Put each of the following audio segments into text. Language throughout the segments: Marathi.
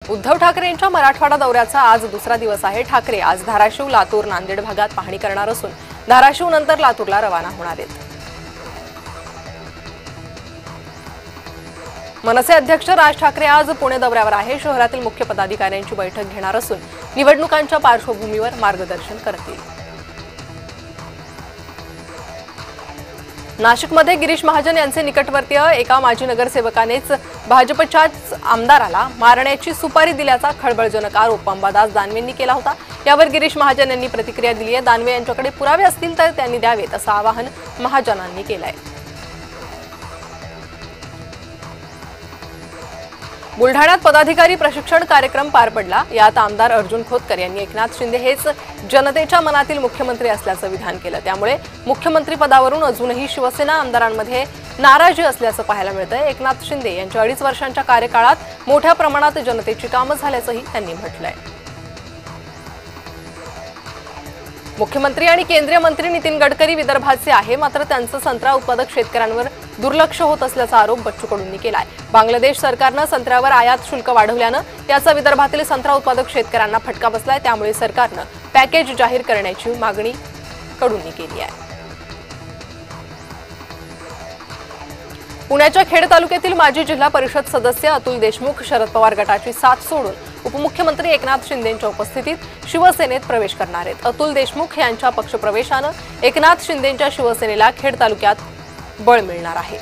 उद्धव ठाकरेंच्या मराठवाडा दौऱ्याचा आज दुसरा दिवस आहे। ठाकरे आज धाराशिव, लातूर, नांदेड भागात पाहणी करणार असून धाराशिव नंतर लातूरला रवाना होणार आहेत। मनसे अध्यक्ष राज ठाकरे आज पुणे दौऱ्यावर आहे। शहरातील मुख्य पदाधिकाऱ्यांची बैठक घेणार असून निवडणुकांच्या पार्श्वभूमीवर मार्गदर्शन करतील। नाशिकमध्ये गिरीश महाजन यांचे निकटवर्तीय एका माजी नगरसेवकानेच भाजपच्याच आमदाराला मारण्याची सुपारी दिल्याचा खळबळजनक आरोप अंबादास दानवेंनी केला होता। यावर गिरीश महाजन यांनी प्रतिक्रिया दिली आहे। दानवे यांच्याकडे पुरावे असतील तर त्यांनी द्यावेत असं आवाहन महाजनांनी केलं आहे। बुलढाण्यात पदाधिकारी प्रशिक्षण कार्यक्रम पार पडला। यात आमदार अर्जुन खोतकर यांनी एकनाथ शिंदे हेच जनतेच्या मनातील मुख्यमंत्री असल्याचं विधान केलं। त्यामुळे मुख्यमंत्री पदावरून अजूनही शिवसेना आमदारांमध्ये नाराजी असल्याचं पाहायला मिळतंय। एकनाथ शिंदे यांच्या 2.5 वर्षांच्या कार्यकाळात मोठ्या प्रमाणात जनतेची कामं झाल्याचंही त्यांनी म्हटलंय। मुख्यमंत्री आणि केंद्रीय मंत्री नितीन गडकरी विदर्भाचे आहे, मात्र त्यांचं संत्रा उत्पादक शेतकऱ्यांवर दुर्लक्ष होत असल्याचा आरोप बच्चू कडूंनी केलाय। बांगलादेश सरकारनं संत्र्यावर आयात शुल्क वाढवल्यानं याचा विदर्भातील संत्रा उत्पादक शेतकऱ्यांना फटका बसलाय। त्यामुळे सरकारनं पॅकेज जाहीर करण्याची मागणी कडूंनी केली आहे। पुण्याच्या खेड तालुक्यातील माजी जिल्हा परिषद सदस्य अतुल देशमुख शरद पवार गटाची साथ सोडून उपमुख्यमंत्री एकनाथ शिंदेंच्या उपस्थितीत शिवसेनेत प्रवेश करणार आहेत। अतुल देशमुख यांच्या पक्षप्रवेशानं एकनाथ शिंदेंच्या शिवसेनेला खेड तालुक्यात बळ मिळणार आहे।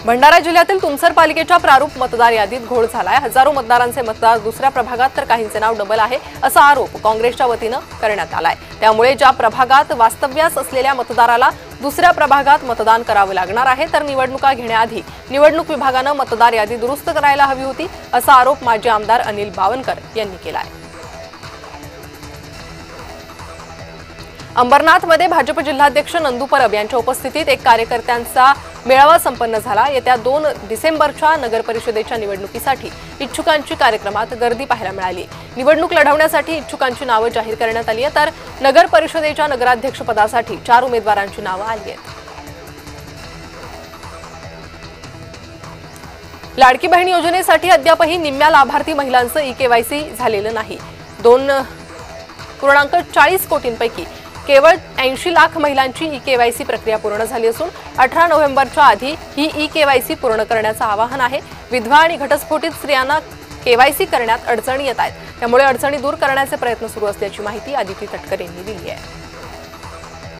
भंडारा जिल्ह्यातील तुमसर पालिकेच्या प्रारूप मतदार यादीत घोळ झालाय। हजारो मतदारांचे मतदार दुसऱ्या प्रभागात तर काहींचे नाव डबल आहे असा आरोप काँग्रेसच्या वतीनं करण्यात आलाय। त्यामुळे ज्या प्रभागात वास्तव्यास असलेल्या मतदाराला दुसऱ्या प्रभागात मतदान करावं लागणार आहे, तर निवडणुका घेण्याआधी निवडणूक विभागानं मतदार यादी दुरुस्त करायला हवी होती असा आरोप माजी आमदार अनिल बावनकर यांनी केलाय। अंबरनाथमध्ये भाजप जिल्हाध्यक्ष नंदू परब यांच्या उपस्थितीत एक कार्यकर्त्यांचा मेळावा संपन्न झाला। येत्या 2 डिसेंबरच्या नगर परिषदेच्या निवडणुकीसाठी इच्छुकांची कार्यक्रमात गर्दी पाहायला मिळाली। निवडणूक लढवण्यासाठी इच्छुकांची नावं जाहीर करण्यात आली आहे, तर नगर परिषदेच्या नगराध्यक्षपदासाठी 4 उमेदवारांची नावं आली आहेत। लाडकी बहीण योजनेसाठी अद्यापही निम्म्या लाभार्थी महिलांचं ई-केवायसी झालेलं नाही। 2.40 कोटींपैकी केवळ 80 लाख महिलांची ई-केवायसी प्रक्रिया पूर्ण झाली असून 18 नोव्हेंबरच्या आधी ही ई-केवायसी पूर्ण करण्याचं आवाहन आहे। विधवा आणि घटस्फोटित स्त्रियांना केवायसी करण्यात अडचणी येत आहेत, त्यामुळे अडचणी दूर करण्याचे प्रयत्न सुरू असल्याची माहिती आदिती तटकरे यांनी दिली आहे।